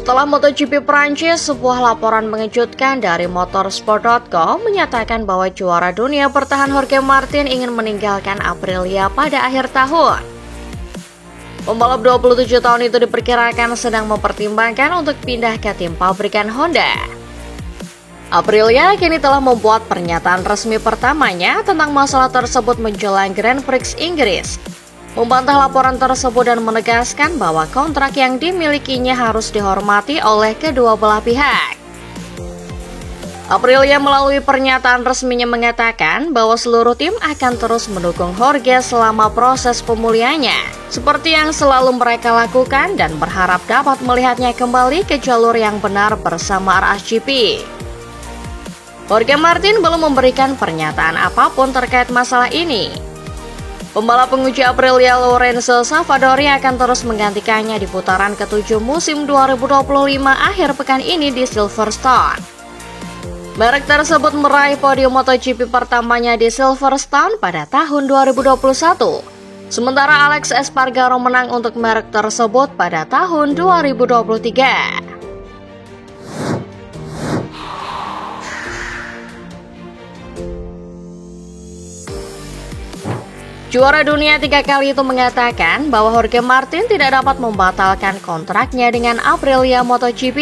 Setelah MotoGP Prancis, sebuah laporan mengejutkan dari motorsport.com menyatakan bahwa juara dunia bertahan Jorge Martin ingin meninggalkan Aprilia pada akhir tahun. Pembalap 27 tahun itu diperkirakan sedang mempertimbangkan untuk pindah ke tim pabrikan Honda. Aprilia kini telah membuat pernyataan resmi pertamanya tentang masalah tersebut menjelang Grand Prix Inggris, membantah laporan tersebut dan menegaskan bahwa kontrak yang dimilikinya harus dihormati oleh kedua belah pihak. Aprilia melalui pernyataan resminya mengatakan bahwa seluruh tim akan terus mendukung Jorge selama proses pemulihannya, seperti yang selalu mereka lakukan, dan berharap dapat melihatnya kembali ke jalur yang benar bersama RSGP. Jorge Martin belum memberikan pernyataan apapun terkait masalah ini. Pembalap penguji Aprilia Lorenzo Savadori akan terus menggantikannya di putaran ke-7 musim 2025 akhir pekan ini di Silverstone. Merek tersebut meraih podium MotoGP pertamanya di Silverstone pada tahun 2021. Sementara Alex Espargaro menang untuk merek tersebut pada tahun 2023. Juara dunia 3 kali itu mengatakan bahwa Jorge Martin tidak dapat membatalkan kontraknya dengan Aprilia MotoGP.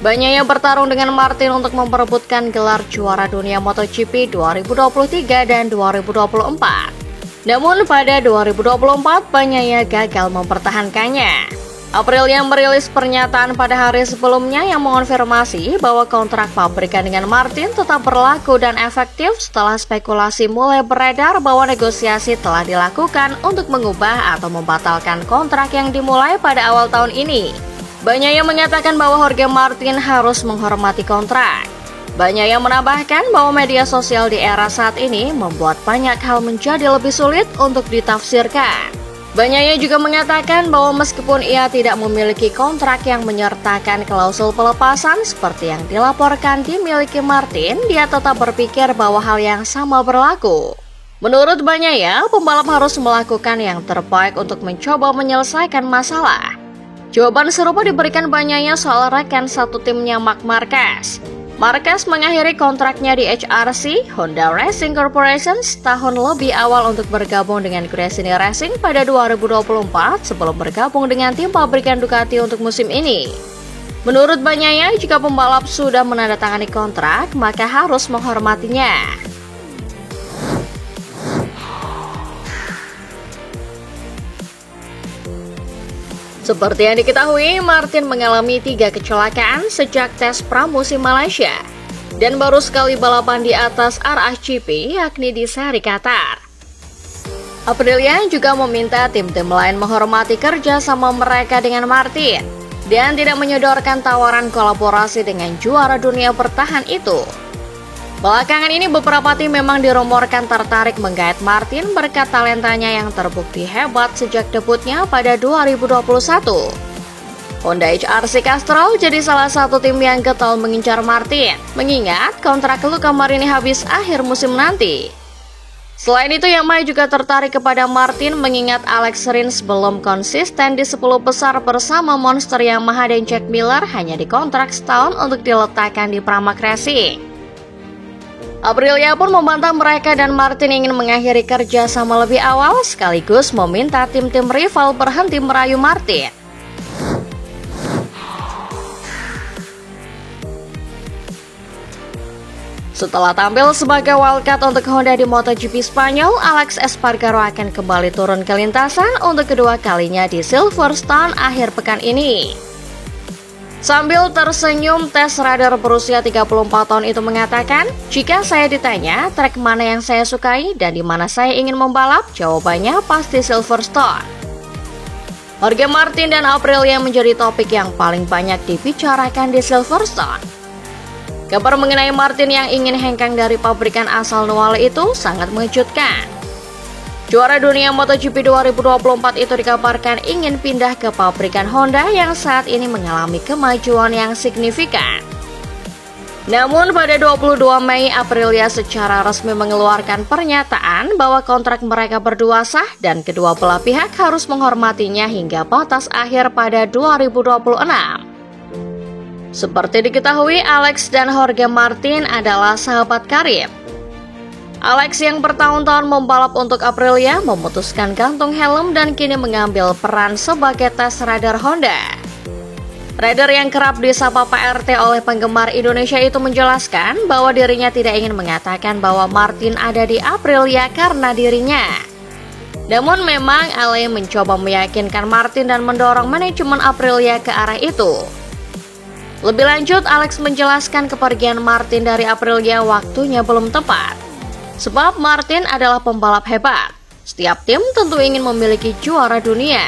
Bagnaia bertarung dengan Martin untuk memperebutkan gelar juara dunia MotoGP 2023 dan 2024. Namun pada 2024 Bagnaia gagal mempertahankannya. Aprilia merilis pernyataan pada hari sebelumnya yang mengonfirmasi bahwa kontrak pabrikan dengan Martin tetap berlaku dan efektif setelah spekulasi mulai beredar bahwa negosiasi telah dilakukan untuk mengubah atau membatalkan kontrak yang dimulai pada awal tahun ini. Bagnaia mengatakan bahwa Jorge Martin harus menghormati kontrak. Bagnaia menambahkan bahwa media sosial di era saat ini membuat banyak hal menjadi lebih sulit untuk ditafsirkan. Bagnaia juga mengatakan bahwa meskipun ia tidak memiliki kontrak yang menyertakan klausul pelepasan seperti yang dilaporkan dimiliki Martin, dia tetap berpikir bahwa hal yang sama berlaku. Menurut Bagnaia, pembalap harus melakukan yang terbaik untuk mencoba menyelesaikan masalah. Jawaban serupa diberikan Bagnaia soal rekan satu timnya Marc Marquez. Marquez mengakhiri kontraknya di HRC, Honda Racing Corporation, setahun lebih awal untuk bergabung dengan Gresini Racing pada 2024 sebelum bergabung dengan tim pabrikan Ducati untuk musim ini. Menurut Bagnaia, jika pembalap sudah menandatangani kontrak, maka harus menghormatinya. Seperti yang diketahui, Martin mengalami 3 kecelakaan sejak tes pramusim Malaysia dan baru sekali balapan di atas RSGP, yakni di seri Qatar. Aprilia juga meminta tim-tim lain menghormati kerja sama mereka dengan Martin dan tidak menyodorkan tawaran kolaborasi dengan juara dunia bertahan itu. Belakangan ini beberapa tim memang dirumorkan tertarik menggait Martin berkat talentanya yang terbukti hebat sejak debutnya pada 2021. Honda HRC Castrol jadi salah satu tim yang getol mengincar Martin, mengingat kontrak Luca Marini habis akhir musim nanti. Selain itu, Yamaha juga tertarik kepada Martin mengingat Alex Rins belum konsisten di 10 besar bersama monster Yamaha dan Jack Miller hanya dikontrak setahun untuk diletakkan di Pramac Racing. Aprilia pun membantah mereka dan Martin ingin mengakhiri kerja sama lebih awal sekaligus meminta tim-tim rival berhenti merayu Martin. Setelah tampil sebagai wildcard untuk Honda di MotoGP Spanyol, Alex Espargaro akan kembali turun ke lintasan untuk kedua kalinya di Silverstone akhir pekan ini. Sambil tersenyum, Tess Rider berusia 34 tahun itu mengatakan, "Jika saya ditanya trek mana yang saya sukai dan di mana saya ingin membalap, jawabannya pasti Silverstone." Jorge Martin dan Aprilia menjadi topik yang paling banyak dibicarakan di Silverstone. Kabar mengenai Martin yang ingin hengkang dari pabrikan asal Noale itu sangat mengejutkan. Juara dunia MotoGP 2024 itu dikabarkan ingin pindah ke pabrikan Honda yang saat ini mengalami kemajuan yang signifikan. Namun pada 22 Mei, Aprilia secara resmi mengeluarkan pernyataan bahwa kontrak mereka berdua sah dan kedua belah pihak harus menghormatinya hingga batas akhir pada 2026. Seperti diketahui, Alex dan Jorge Martin adalah sahabat karib. Alex yang bertahun-tahun membalap untuk Aprilia memutuskan gantung helm dan kini mengambil peran sebagai test rider Honda. Rider yang kerap disapa Pak RT oleh penggemar Indonesia itu menjelaskan bahwa dirinya tidak ingin mengatakan bahwa Martin ada di Aprilia karena dirinya. Namun memang Ale mencoba meyakinkan Martin dan mendorong manajemen Aprilia ke arah itu. Lebih lanjut, Alex menjelaskan kepergian Martin dari Aprilia waktunya belum tepat. Sebab Martin adalah pembalap hebat. Setiap tim tentu ingin memiliki juara dunia.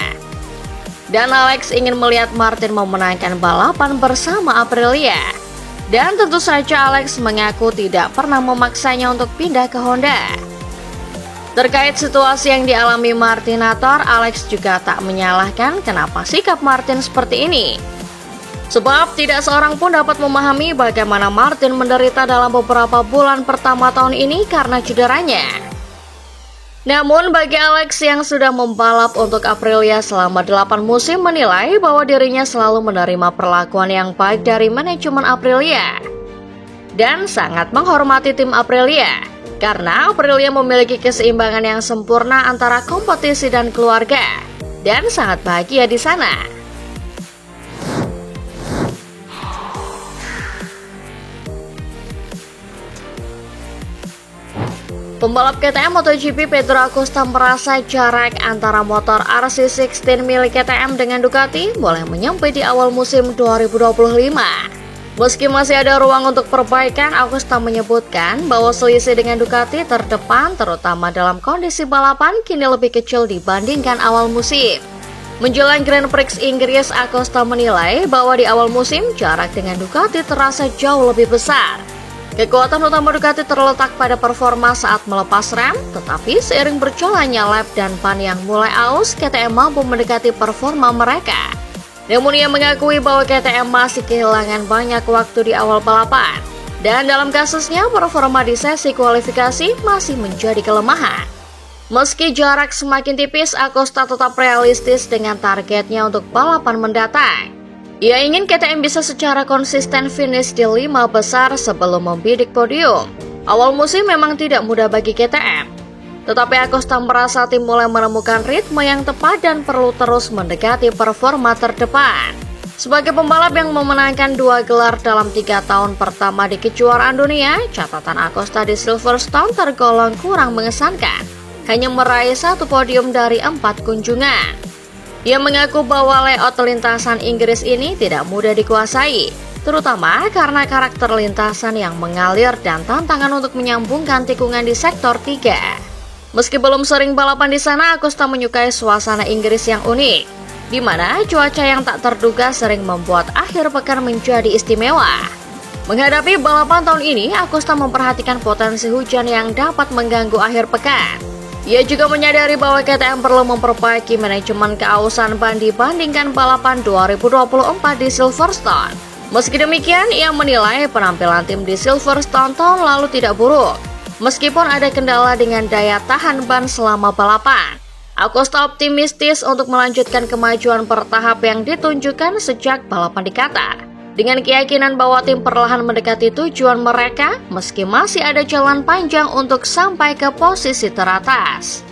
Dan Alex ingin melihat Martin memenangkan balapan bersama Aprilia. Dan tentu saja Alex mengaku tidak pernah memaksanya untuk pindah ke Honda. Terkait situasi yang dialami Martinator, Alex juga tak menyalahkan kenapa sikap Martin seperti ini. Sebab tidak seorang pun dapat memahami bagaimana Martin menderita dalam beberapa bulan pertama tahun ini karena cederanya. Namun bagi Alex yang sudah membalap untuk Aprilia selama 8 musim menilai bahwa dirinya selalu menerima perlakuan yang baik dari manajemen Aprilia. Dan sangat menghormati tim Aprilia, karena Aprilia memiliki keseimbangan yang sempurna antara kompetisi dan keluarga, dan sangat bahagia di sana. Pembalap KTM MotoGP Pedro Acosta merasa jarak antara motor RC16 milik KTM dengan Ducati mulai menyempit di awal musim 2025. Meski masih ada ruang untuk perbaikan, Acosta menyebutkan bahwa selisih dengan Ducati terdepan terutama dalam kondisi balapan kini lebih kecil dibandingkan awal musim. Menjelang Grand Prix Inggris, Acosta menilai bahwa di awal musim jarak dengan Ducati terasa jauh lebih besar. Kekuatan utama Ducati terletak pada performa saat melepas rem, tetapi seiring berjalannya lap dan ban yang mulai aus, KTM mampu mendekati performa mereka. Namun ia mengakui bahwa KTM masih kehilangan banyak waktu di awal balapan. Dan dalam kasusnya, performa di sesi kualifikasi masih menjadi kelemahan. Meski jarak semakin tipis, Acosta tetap realistis dengan targetnya untuk balapan mendatang. Ia ingin KTM bisa secara konsisten finish di 5 besar sebelum membidik podium. Awal musim memang tidak mudah bagi KTM, tetapi Acosta merasa tim mulai menemukan ritme yang tepat dan perlu terus mendekati performa terdepan. Sebagai pembalap yang memenangkan 2 gelar dalam 3 tahun pertama di kejuaraan dunia, catatan Acosta di Silverstone tergolong kurang mengesankan, hanya meraih 1 podium dari 4 kunjungan. Ia mengaku bahwa layout lintasan Inggris ini tidak mudah dikuasai, terutama karena karakter lintasan yang mengalir dan tantangan untuk menyambungkan tikungan di sektor 3. Meski belum sering balapan di sana, Acosta menyukai suasana Inggris yang unik, di mana cuaca yang tak terduga sering membuat akhir pekan menjadi istimewa. Menghadapi balapan tahun ini, Acosta memperhatikan potensi hujan yang dapat mengganggu akhir pekan. Ia juga menyadari bahwa KTM perlu memperbaiki manajemen keausan ban dibandingkan balapan 2024 di Silverstone. Meski demikian, ia menilai penampilan tim di Silverstone tahun lalu tidak buruk, meskipun ada kendala dengan daya tahan ban selama balapan. Acosta optimistis untuk melanjutkan kemajuan bertahap yang ditunjukkan sejak balapan di Qatar, dengan keyakinan bahwa tim perlahan mendekati tujuan mereka meski masih ada jalan panjang untuk sampai ke posisi teratas.